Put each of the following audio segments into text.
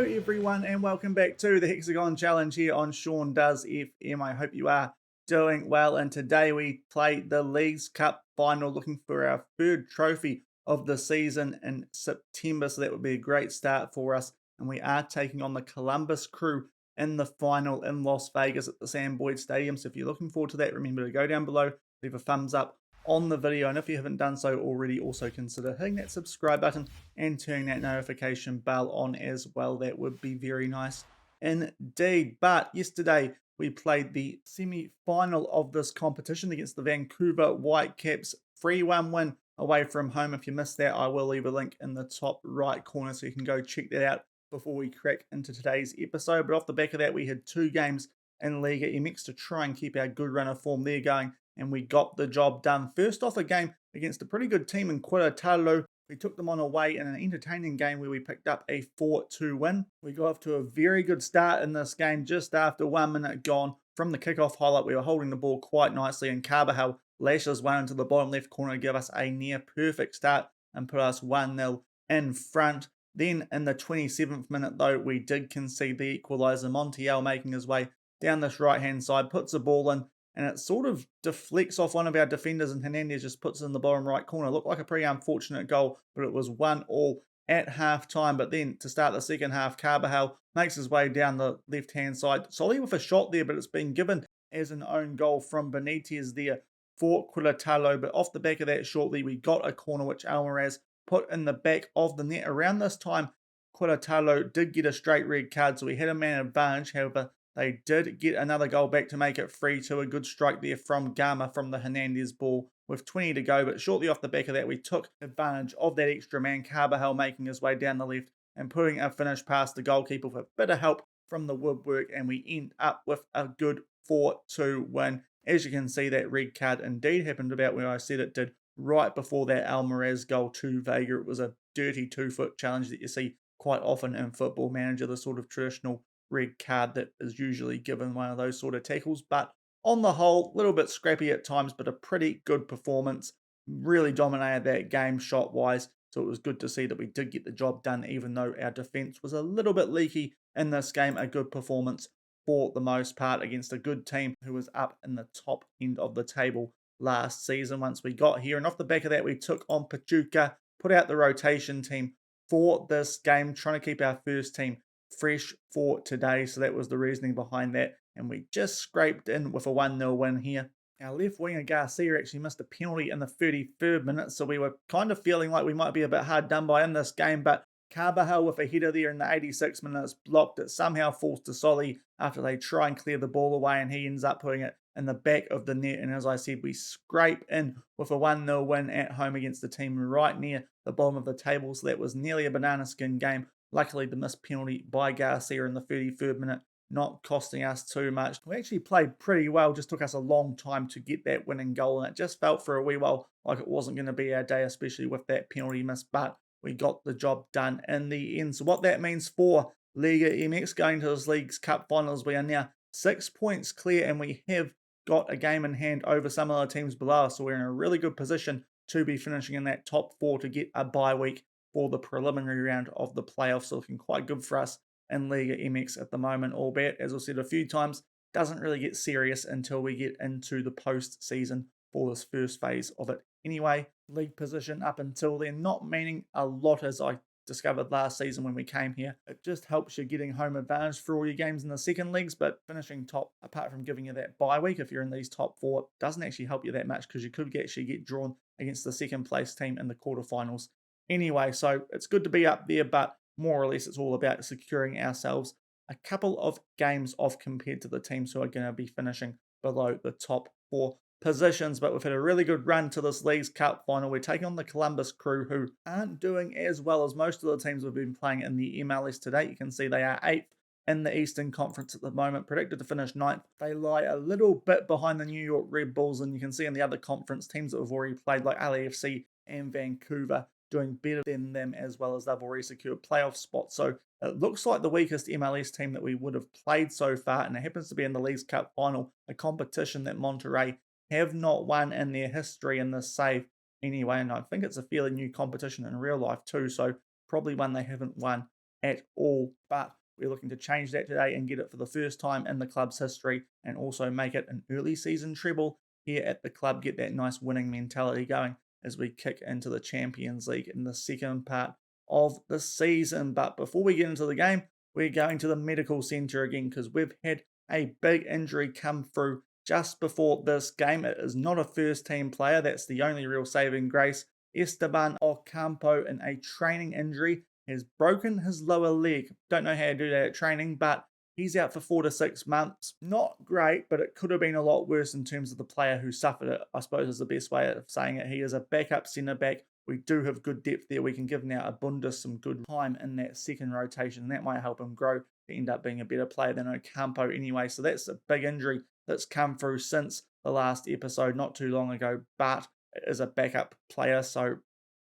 Hello everyone and welcome back to the Hexagon Challenge here on Shaun Does FM. I hope you are doing well, and today we play the Leagues Cup final looking for our third trophy of the season in September, so that would be a great start for us, and we are taking on the Columbus Crew in the final in Las Vegas at the Sam Boyd Stadium. So if you're looking forward to that, remember to go down below, leave a thumbs up on the video, and if you haven't done so already, also consider hitting that subscribe button and turning that notification bell on as well. That would be very nice indeed. But yesterday we played the semi-final of this competition against the Vancouver Whitecaps, 3-1 win away from home. If you missed that, I will leave a link in the top right corner so you can go check that out before we crack into today's episode. But off the back of that, we had two games in Liga MX to try and keep our good run of form there going, and we got the job done. First off, a game against a pretty good team in Querétaro. We took them on away in an entertaining game where we picked up a 4-2 win. We got off to a very good start in this game just after 1 minute gone. From the kickoff highlight, we were holding the ball quite nicely, and Carvajal lashes one into the bottom left corner to give us a near perfect start and put us 1-0 in front. Then in the 27th minute though, we did concede the equaliser. Montiel making his way down this right hand side, puts the ball in, and it sort of deflects off one of our defenders, and Hernandez just puts it in the bottom right corner. Looked like a pretty unfortunate goal, but it was 1-1 at half time. But then to start the second half, Carvajal makes his way down the left hand side. Solly with a shot there, but it's been given as an own goal from Benitez there for Querétaro. But off the back of that shortly, we got a corner which Almaraz put in the back of the net. Around this time, Querétaro did get a straight red card, so we had a man advantage. However, they did get another goal back to make it 3-2. A good strike there from Gama from the Hernandez ball with 20 to go. But shortly off the back of that, we took advantage of that extra man, Carvajal making his way down the left and putting a finish past the goalkeeper with a bit of help from the woodwork. And we end up with a good 4-2 win. As you can see, that red card indeed happened about where I said it did, right before that Almaraz goal to Vega. It was a dirty 2-foot challenge that you see quite often in Football Manager, the sort of traditional red card that is usually given one of those sort of tackles. But on the whole, a little bit scrappy at times, but a pretty good performance. Really dominated that game shot wise, so it was good to see that we did get the job done, even though our defense was a little bit leaky in this game. A good performance for the most part against a good team who was up in the top end of the table last season once we got here. And off the back of that, we took on Pachuca, put out the rotation team for this game, trying to keep our first team fresh for today. So that was the reasoning behind that, and we just scraped in with a 1-0 win here. Our left winger Garcia actually missed a penalty in the 33rd minute, so we were kind of feeling like we might be a bit hard done by in this game, but Carvajal with a header there in the 86 minutes blocked it, somehow falls to Solly after they try and clear the ball away, and he ends up putting it in the back of the net. And as I said, we scrape in with a 1-0 win at home against the team right near the bottom of the table, so that was nearly a banana skin game. Luckily, the missed penalty by Garcia in the 33rd minute not costing us too much. We actually played pretty well, just took us a long time to get that winning goal, and it just felt for a wee while like it wasn't going to be our day, especially with that penalty miss, but we got the job done in the end. So what that means for Liga MX going to this Leagues Cup finals, we are now 6 points clear, and we have got a game in hand over some of the teams below us, so we're in a really good position to be finishing in that top 4 to get a bye week for the preliminary round of the playoffs. So looking quite good for us in Liga MX at the moment, albeit, as I've said a few times, doesn't really get serious until we get into the post-season for this first phase of it. Anyway, league position up until then, not meaning a lot, as I discovered last season when we came here. It just helps you getting home advantage for all your games in the second leagues, but finishing top, apart from giving you that bye week, if you're in these top 4, doesn't actually help you that much, because you could actually get drawn against the second place team in the quarterfinals. Anyway, so it's good to be up there, but more or less it's all about securing ourselves a couple of games off compared to the teams who are going to be finishing below the top 4 positions. But we've had a really good run to this Leagues Cup final. We're taking on the Columbus Crew, who aren't doing as well as most of the teams we've been playing in the MLS to date. You can see they are 8th in the Eastern Conference at the moment, predicted to finish 9th. They lie a little bit behind the New York Red Bulls, and you can see in the other conference teams that have already played, like LAFC and Vancouver, doing better than them, as well as they've already secured playoff spots. So it looks like the weakest MLS team that we would have played so far, and it happens to be in the Leagues Cup final, a competition that Monterrey have not won in their history in this save anyway, and I think it's a fairly new competition in real life too, so probably one they haven't won at all. But we're looking to change that today and get it for the first time in the club's history, and also make it an early season treble here at the club. Get that nice winning mentality going as we kick into the Champions League in the second part of the season. But before we get into the game, we're going to the medical centre again because we've had a big injury come through just before this game. It is not a first team player. That's the only real saving grace. Esteban Ocampo, in a training injury, has broken his lower leg. Don't know how to do that at training, but he's out for 4 to 6 months. Not great, but it could have been a lot worse in terms of the player who suffered it, I suppose is the best way of saying it. He is a backup centre back. We do have good depth there. We can give now Abundis some good time in that second rotation, and that might help him grow to end up being a better player than Ocampo anyway. So that's a big injury that's come through since the last episode, not too long ago, but it is a backup player, so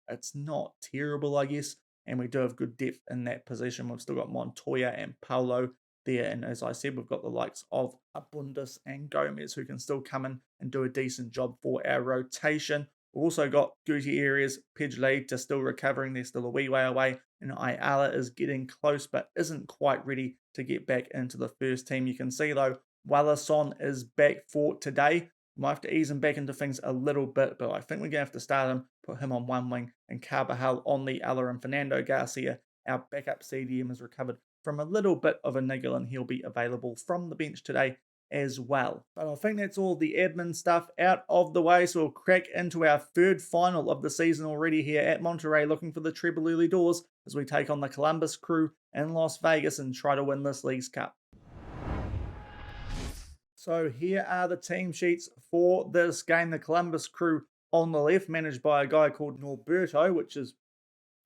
it's not terrible, I guess. And we do have good depth in that position. We've still got Montoya and Paulo there. And as I said, we've got the likes of Abundis and Gomez who can still come in and do a decent job for our rotation. We've also got Gutierrez, Pidgeot still recovering. They're still a wee way away. And Ayala is getting close but isn't quite ready to get back into the first team. You can see, though, Wallason is back for today. Might have to ease him back into things a little bit, but I think we're going to have to start him, put him on one wing, and Carvajal on the other. And Fernando Garcia, our backup CDM, has recovered from a little bit of a niggle, and he'll be available from the bench today as well. But I think that's all the admin stuff out of the way, so we'll crack into our third final of the season already here at Monterrey, looking for the treble early doors as we take on the Columbus Crew in Las Vegas and try to win this Leagues Cup. So here are the team sheets for this game. The Columbus Crew on the left, managed by a guy called Norberto, which is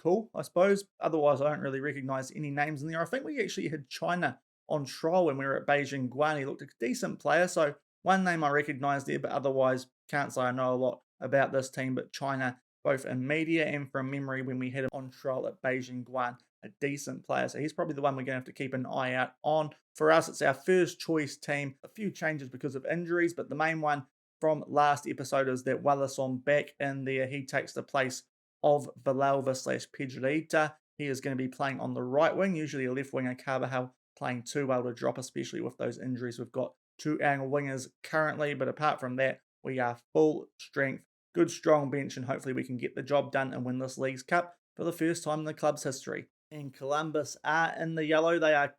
cool, I suppose. Otherwise, I don't really recognize any names in there. I think we actually had China on trial when we were at Beijing Guoan. He looked a decent player, so one name I recognize there, but otherwise can't say I know a lot about this team. But China, both in media and from memory, when we had him on trial at Beijing Guoan, a decent player. So he's probably the one we're going to have to keep an eye out on. For us, it's our first choice team. A few changes because of injuries, but the main one from last episode is that Wallason back in there. He takes the place of Villalba/Pedrita. He is going to be playing on the right wing, usually a left winger. Carvajal playing too well to drop, especially with those injuries. We've got two angle wingers currently, but apart from that, we are full strength, good strong bench, and hopefully we can get the job done and win this Leagues Cup for the first time in the club's history. And Columbus are in the yellow. They are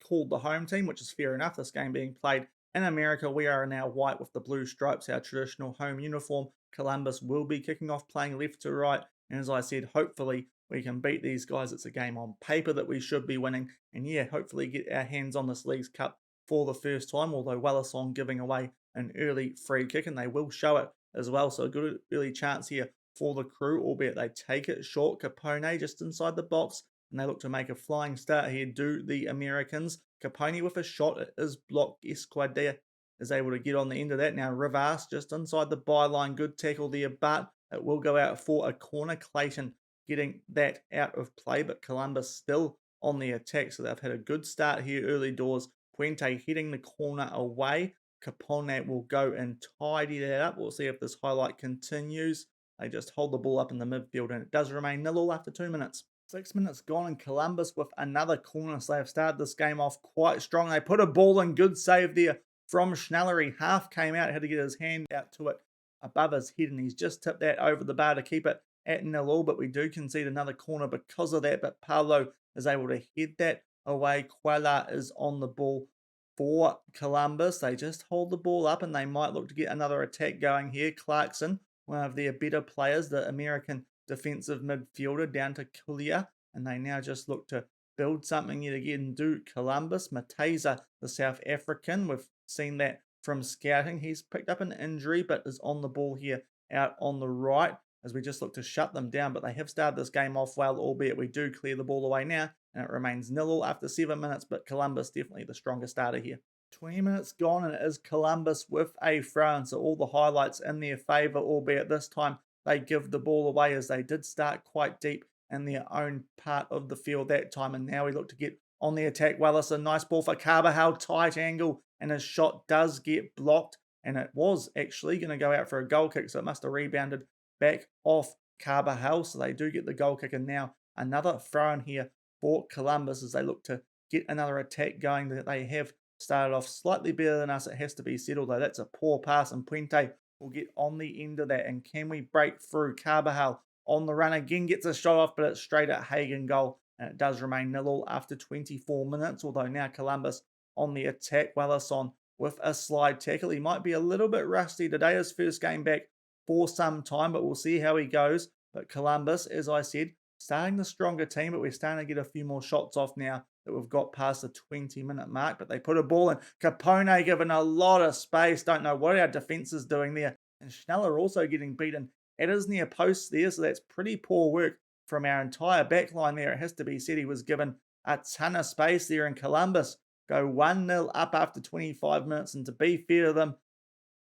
called the home team, which is fair enough. This game being played in America, we are now white with the blue stripes, our traditional home uniform. Columbus will be kicking off playing left to right. And as I said, hopefully we can beat these guys. It's a game on paper that we should be winning. And yeah, hopefully get our hands on this Leagues Cup for the first time, although Wallason giving away an early free kick, and they will show it as well. So a good early chance here for the Crew, albeit they take it short. Capone just inside the box, and they look to make a flying start here, do the Americans. Capone with a shot, it is blocked. Esquadilla is able to get on the end of that. Now Rivas just inside the byline, good tackle there, but it will go out for a corner. Clayton getting that out of play, but Columbus still on the attack, so they've had a good start here early doors. Puente heading the corner away. Capone will go and tidy that up. We'll see if this highlight continues. They just hold the ball up in the midfield, and it does remain 0-0 after 2 minutes. 6 minutes gone, and Columbus with another corner. So they've started this game off quite strong. They put a ball in, good save there from Schnellery. Half came out, had to get his hand out to it above his head, and he's just tipped that over the bar to keep it at 0-0. But we do concede another corner because of that. But Paulo is able to head that away. Quella is on the ball for Columbus. They just hold the ball up, and they might look to get another attack going here. Clarkson, one of their better players, the American defensive midfielder, down to Kulia, and they now just look to build something yet again. Do Columbus. Mateza, the South African, we've seen that from scouting. He's picked up an injury, but is on the ball here out on the right as we just look to shut them down. But they have started this game off well, albeit we do clear the ball away now, and it remains 0-0 after 7 minutes, but Columbus definitely the stronger starter here. 20 minutes gone, and it is Columbus with a throw, and so all the highlights in their favour, albeit this time they give the ball away, as they did start quite deep in their own part of the field that time. And now we look to get on the attack. Well, it's a nice ball for Carvajal, tight angle, and his shot does get blocked, and it was actually going to go out for a goal kick, so it must have rebounded back off Carvajal. So they do get the goal kick, and now another throw in here for Columbus as they look to get another attack going. That they have started off slightly better than us, it has to be said, although that's a poor pass, and Puente will get on the end of that. And can we break through? Carvajal on the run again, gets a shot off, but it's straight at Hagen goal, and it does remain 0-0 after 24 minutes, although now Columbus on the attack. Wellison with a slide tackle. He might be a little bit rusty today, his first game back for some time, but we'll see how he goes. But Columbus, as I said, starting the stronger team, but we're starting to get a few more shots off now that we've got past the 20-minute mark. But they put a ball in. Capone given a lot of space. Don't know what our defense is doing there. And Schneller also getting beaten at his near post there, so that's pretty poor work from our entire back line there. It has to be said he was given a ton of space there, in Columbus go 1-0 up after 25 minutes. And to be fair to them,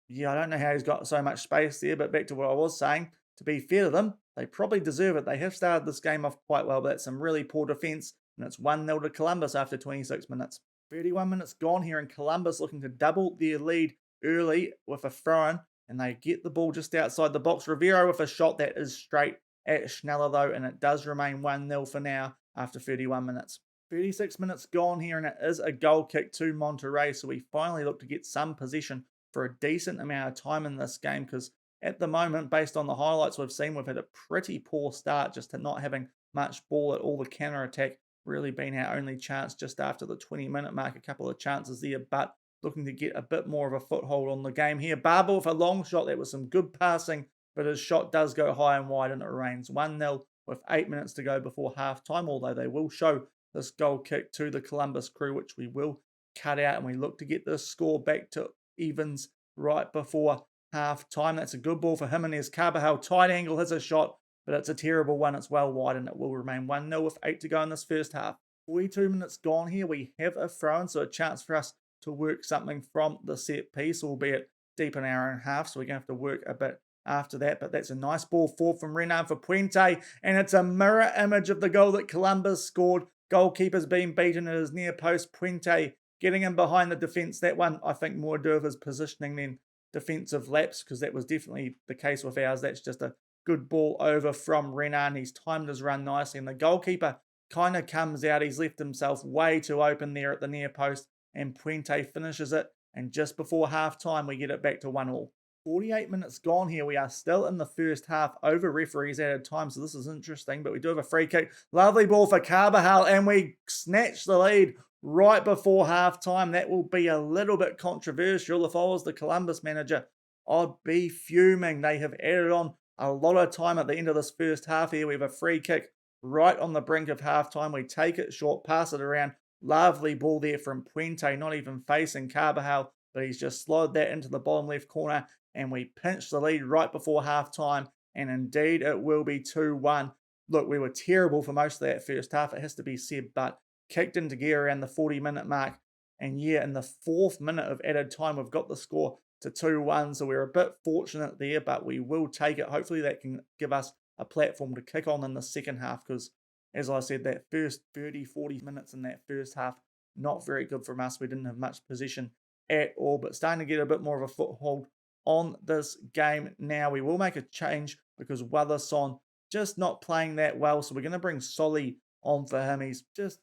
yeah, I don't know how he's got so much space there, but back to what I was saying, to be fair to them, they probably deserve it. They have started this game off quite well, but that's some really poor defence, and it's 1-0 to Columbus after 26 minutes. 31 minutes gone here, and Columbus looking to double their lead early with a throw-in, and they get the ball just outside the box. Rivero with a shot that is straight at Schneller, though, and it does remain 1-0 for now after 31 minutes. 36 minutes gone here, and it is a goal kick to Monterrey, so we finally look to get some possession for a decent amount of time in this game, because at the moment, based on the highlights we've seen, we've had a pretty poor start, just to not having much ball at all. The counter-attack really been our only chance just after the 20-minute mark. A couple of chances there, but looking to get a bit more of a foothold on the game here. Barber with a long shot. That was some good passing, but his shot does go high and wide, and it remains 1-0 with 8 minutes to go before half-time, although they will show this goal kick to the Columbus crew, which we will cut out, and we look to get this score back to evens right before half-time. That's a good ball for Jimenez. Carvajal, tight angle, has a shot, but it's a terrible one. It's well wide, and it will remain 1-0 with 8 to go in this first half. 42 minutes gone here. We have a throw-in, so a chance for us to work something from the set piece, albeit deep in our own half, so we're going to have to work a bit after that. But that's a nice ball forward from Renan for Puente, and it's a mirror image of the goal that Columbus scored. Goalkeeper's been beaten at his near post. Puente getting in behind the defence. That one, I think, more to do with his positioning than defensive lapse, because that was definitely the case with ours. That's just a good ball over from Renan. He's timed his run nicely, and the goalkeeper kind of comes out. He's left himself way too open there at the near post, and Puente finishes it. And just before half-time, we get it back to 1-1. 48 minutes gone here. We are still in the first half over referees added time, so this is interesting, but we do have a free kick. Lovely ball for Carvajal, and we snatch the lead right before half-time. That will be a little bit controversial. If I was the Columbus manager, I'd be fuming. They have added on a lot of time at the end of this first half here. We have a free kick right on the brink of half-time. We take it short, pass it around. Lovely ball there from Puente, not even facing Carvajal, but he's just slid that into the bottom left corner, and we pinch the lead right before half-time, and indeed it will be 2-1. Look, we were terrible for most of that first half, it has to be said, but kicked into gear around the 40-minute mark, and yeah, in the 4th minute of added time, we've got the score to 2-1, so we're a bit fortunate there, but we will take it. Hopefully that can give us a platform to kick on in the second half, because, as I said, that first 30-40 minutes in that first half, not very good from us. We didn't have much possession at all, but starting to get a bit more of a foothold on this game now. We will make a change because Wellison just not playing that well, so we're going to bring Solly on for him. He's just,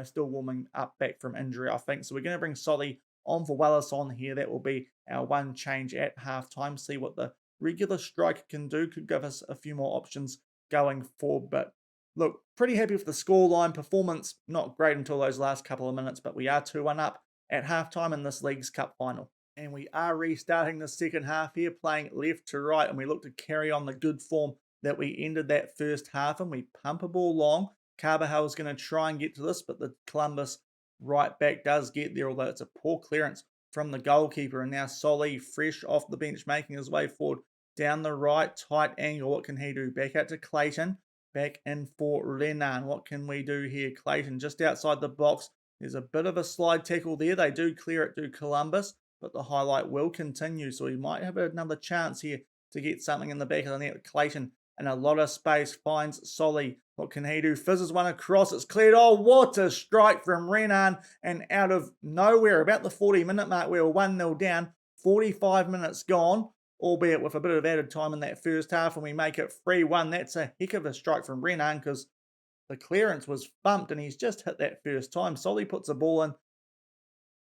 still warming up back from injury, I think. So we're going to bring Solly on for Wellison here. That will be our one change at halftime. See what the regular striker can do. Could give us a few more options going forward. But look, pretty happy with the scoreline. Performance not great until those last couple of minutes, but we are 2-1 up at halftime in this League's Cup final. And we are restarting the second half here, playing left to right, and we look to carry on the good form that we ended that first half, and we pump a ball long. Carvajal is going to try and get to this, but the Columbus right back does get there, although it's a poor clearance from the goalkeeper. And now Solly, fresh off the bench, making his way forward down the right, tight angle. What can he do? Back out to Clayton, back in for Renan. What can we do here? Clayton just outside the box. There's a bit of a slide tackle there. They do clear it to Columbus, but the highlight will continue, so he might have another chance here to get something in the back of the net. Clayton in a lot of space finds Solly. What can he do? Fizzes one across. It's cleared. Oh, what a strike from Renan. And out of nowhere, about the 40-minute mark, we were 1-0 down. 45 minutes gone, albeit with a bit of added time in that first half, and we make it 3-1. That's a heck of a strike from Renan, because The clearance was bumped and he's just hit that first time. Solly puts a ball in.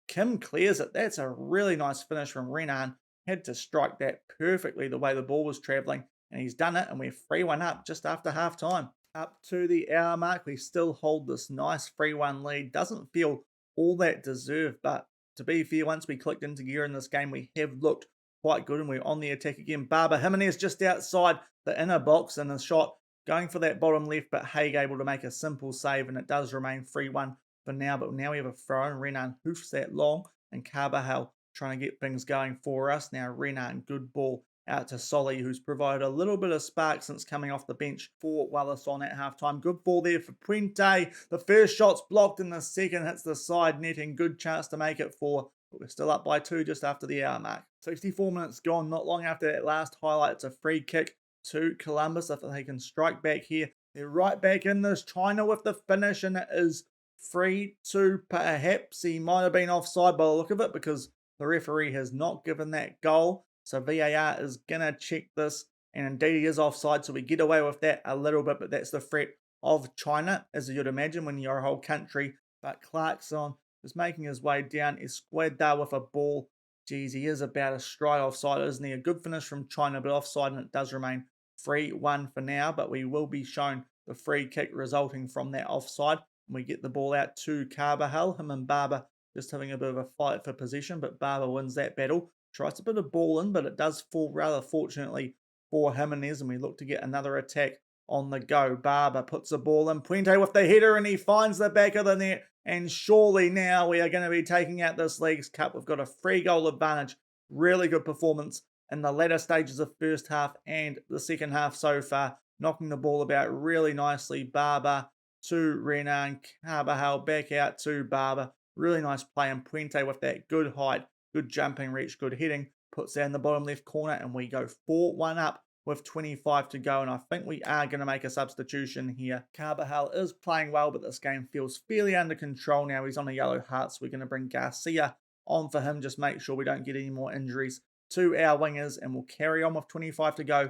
Kim clears it. That's a really nice finish from Renan. Had to strike that perfectly the way the ball was travelling. And he's done it, and we're 3-1 up just after half time. Up to the hour mark, we still hold this nice 3-1 lead. Doesn't feel all that deserved, but to be fair, once we clicked into gear in this game, we have looked quite good, and we're on the attack again. Baba Jimenez just outside the inner box in the shot, going for that bottom left, but Haig able to make a simple save, and it does remain 3-1 for now. But now we have a throw, and Renan hoofs that long, and Carbajal trying to get things going for us. Now Renan, good ball out to Solly, who's provided a little bit of spark since coming off the bench for Wallason at halftime. Good ball there for Puente. The first shot's blocked and the second hits the side netting. Good chance to make it 4, but we're still up by 2 just after the hour mark. 64 minutes gone, not long after that last highlight. It's a free kick to Columbus. If they can strike back here, they're right back in this. China with the finish, and it is 3-2. Perhaps he might have been offside by the look of it, because the referee has not given that goal. So VAR is going to check this, and indeed he is offside, so we get away with that a little bit, but that's the threat of China, as you'd imagine when you're a whole country. But Clarkson is making his way down. Esqueda with a ball. Geez, he is about a stride offside, isn't he? A good finish from China, but offside, and it does remain 3-1 for now, but we will be shown the free kick resulting from that offside. And we get the ball out to Carbajal. Him and Barber just having a bit of a fight for possession, but Barber wins that battle. Tries to put a ball in, but it does fall rather fortunately for Jimenez, and we look to get another attack on the go. Barber puts a ball in. Puente with the header, and he finds the back of the net. And surely now we are going to be taking out this Leagues Cup. We've got a 3-goal advantage. Really good performance in the latter stages of first half and the second half so far. Knocking the ball about really nicely. Barber to Renan. Carbajal back out to Barber. Really nice play, and Puente with that good height. Good jumping reach, good hitting, puts that in the bottom left corner, and we go 4-1 up with 25 to go, and I think we are going to make a substitution here. Carbajal is playing well, but this game feels fairly under control now. He's on a yellow heart, so we're going to bring Garcia on for him. Just make sure we don't get any more injuries to our wingers, and we'll carry on with 25 to go.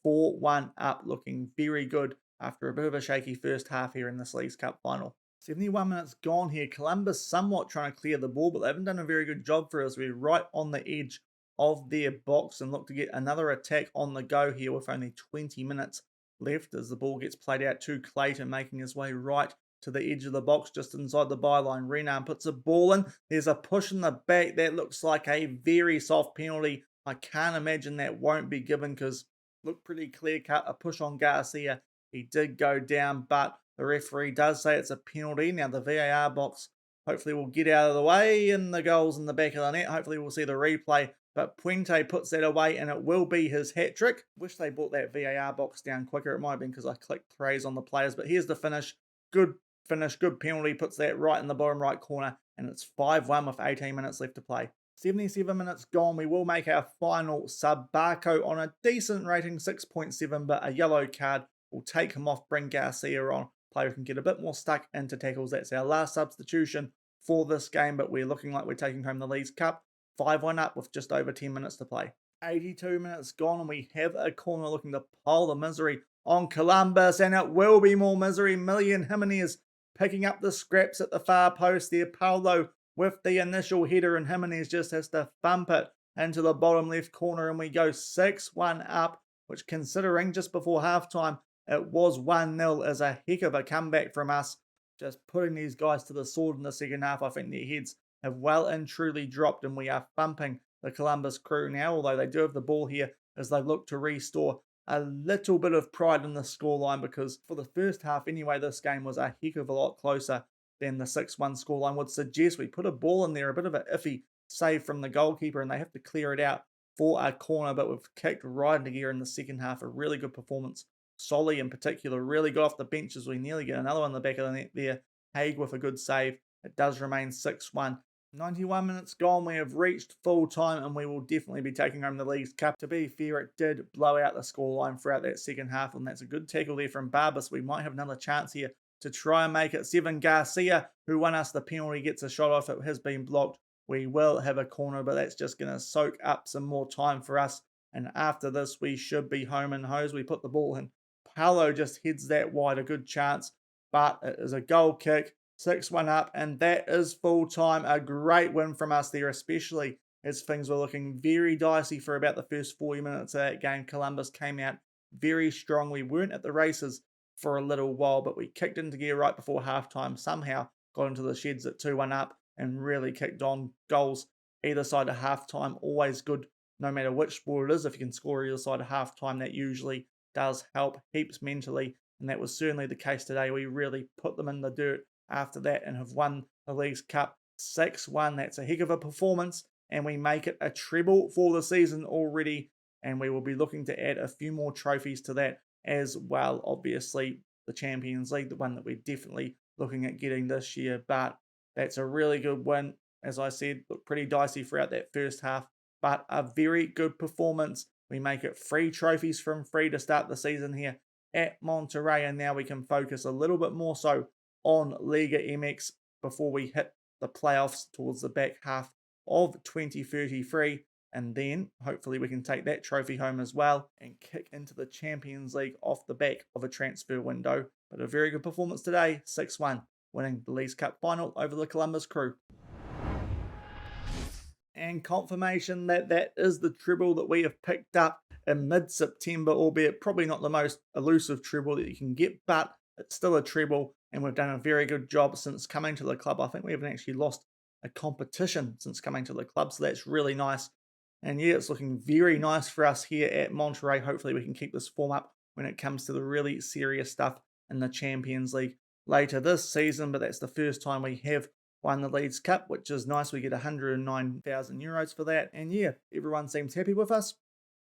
4-1 up, looking very good after a bit of a shaky first half here in this Leagues Cup final. 71 minutes gone here. Columbus somewhat trying to clear the ball, but they haven't done a very good job for us. We're right on the edge of their box and look to get another attack on the go here with only 20 minutes left as the ball gets played out to Clayton, making his way right to the edge of the box just inside the byline. Renan puts a ball in. There's a push in the back. That looks like a very soft penalty. I can't imagine that won't be given because looked pretty clear cut. A push on Garcia. He did go down, but the referee does say it's a penalty. Now the VAR box hopefully will get out of the way, and the goal's in the back of the net. Hopefully we'll see the replay, but Puente puts that away, and it will be his hat-trick. Wish they brought that VAR box down quicker. It might have been because I clicked praise on the players, but here's the finish. Good finish, good penalty. Puts that right in the bottom right corner, and it's 5-1 with 18 minutes left to play. 77 minutes gone. We will make our final sub. Barco on a decent rating, 6.7, but a yellow card will take him off, bring Garcia on. Player can get a bit more stuck into tackles. That's our last substitution for this game, but we're looking like we're taking home the Leagues Cup. 5-1 up with just over 10 minutes to play. 82 minutes gone, and we have a corner looking to pile the misery on Columbus, and it will be more misery. Million Jimenez picking up the scraps at the far post there. Paulo with the initial header, and Jimenez just has to thump it into the bottom left corner, and we go 6-1 up, which considering just before halftime it was 1-0 as a heck of a comeback from us. Just putting these guys to the sword in the second half. I think their heads have well and truly dropped, and we are thumping the Columbus crew now, although they do have the ball here as they look to restore a little bit of pride in the scoreline, because for the first half anyway, this game was a heck of a lot closer than the 6-1 scoreline would suggest. We put a ball in there, a bit of an iffy save from the goalkeeper, and they have to clear it out for a corner, but we've kicked right into gear in the second half. A really good performance. Solly in particular really got off the bench as we nearly get another one in the back of the net there. Haig with a good save. It does remain 6-1. 91 minutes gone. We have reached full time, and we will definitely be taking home the Leagues Cup. To be fair, it did blow out the scoreline throughout that second half, and that's a good tackle there from Barbas. We might have another chance here to try and make it 7. Garcia, who won us the penalty, gets a shot off. It has been blocked. We will have a corner, but that's just going to soak up some more time for us. And after this, we should be home and hose. We put the ball in. Paulo just heads that wide, a good chance but it is a goal kick, 6-1 up, and that is full time. A great win from us there, especially as things were looking very dicey for about the first 40 minutes of that game. Columbus came out very strong. We weren't at the races for a little while, but we kicked into gear right before halftime, somehow got into the sheds at 2-1 up and really kicked on. Goals either side of halftime, always good, no matter which sport it is. If you can score either side of halftime, that usually does help heaps mentally, and that was certainly the case today. We really put them in the dirt after that and have won the Leagues Cup 6-1. That's a heck of a performance, and we make it a treble for the season already, and we will be looking to add a few more trophies to that as well. Obviously, the Champions League, the one that we're definitely looking at getting this year, but that's a really good win. As I said, looked pretty dicey throughout that first half, but a very good performance. We make it 3 trophies from 3 to start the season here at Monterrey, and now we can focus a little bit more so on Liga MX before we hit the playoffs towards the back half of 2033, and then hopefully we can take that trophy home as well and kick into the Champions League off the back of a transfer window. But a very good performance today, 6-1, winning the Leagues Cup final over the Columbus Crew. And confirmation that that is the treble that we have picked up in mid-September, albeit probably not the most elusive treble that you can get, but it's still a treble, and we've done a very good job since coming to the club. I think we haven't actually lost a competition since coming to the club, so that's really nice. And yeah, it's looking very nice for us here at Monterrey. Hopefully we can keep this form up when it comes to the really serious stuff in the Champions League later this season, but that's the first time we have won the Leagues Cup, which is nice. We get 109,000 euros for that. And yeah, everyone seems happy with us.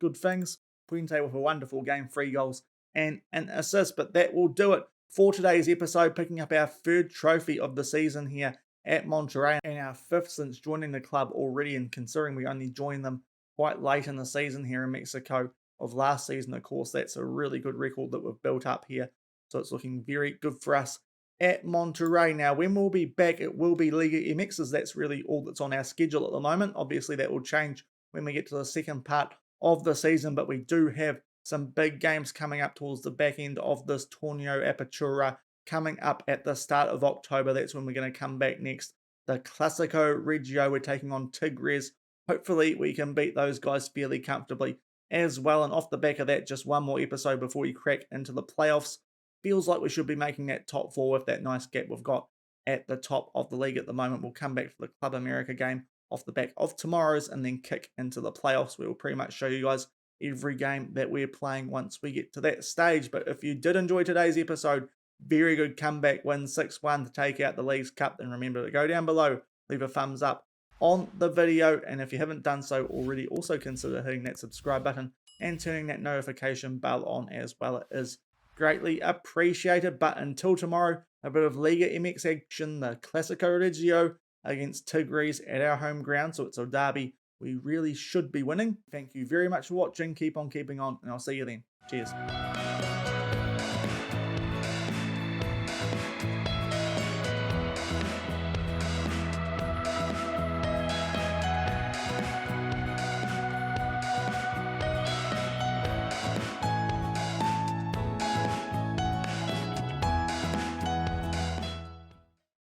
Good things. Puente with a wonderful game, 3 goals and an assist. But that will do it for today's episode, picking up our 3rd trophy of the season here at Monterrey, and our 5th since joining the club already. And considering we only joined them quite late in the season here in Mexico of last season, of course, that's a really good record that we've built up here. So it's looking very good for us at Monterrey. Now, when we'll be back, it will be Liga MX, as that's really all that's on our schedule at the moment. Obviously, that will change when we get to the second part of the season, but we do have some big games coming up towards the back end of this Torneo Apertura coming up at the start of October. That's when we're going to come back next. The Clásico Regio, we're taking on Tigres. Hopefully, we can beat those guys fairly comfortably as well. And off the back of that, just one more episode before we crack into the playoffs. Feels like we should be making that top 4 with that nice gap we've got at the top of the league at the moment. We'll come back for the Club America game off the back of tomorrow's and then kick into the playoffs. We will pretty much show you guys every game that we're playing once we get to that stage. But if you did enjoy today's episode, very good comeback win, 6-1 to take out the Leagues Cup. Then remember to go down below, leave a thumbs up on the video. And if you haven't done so already, also consider hitting that subscribe button and turning that notification bell on as well. It is greatly appreciated. But until tomorrow, a bit of Liga MX action, the Clásico Regio against Tigres at our home ground. So it's a derby we really should be winning. Thank you very much for watching. Keep on keeping on, and I'll see you then. Cheers.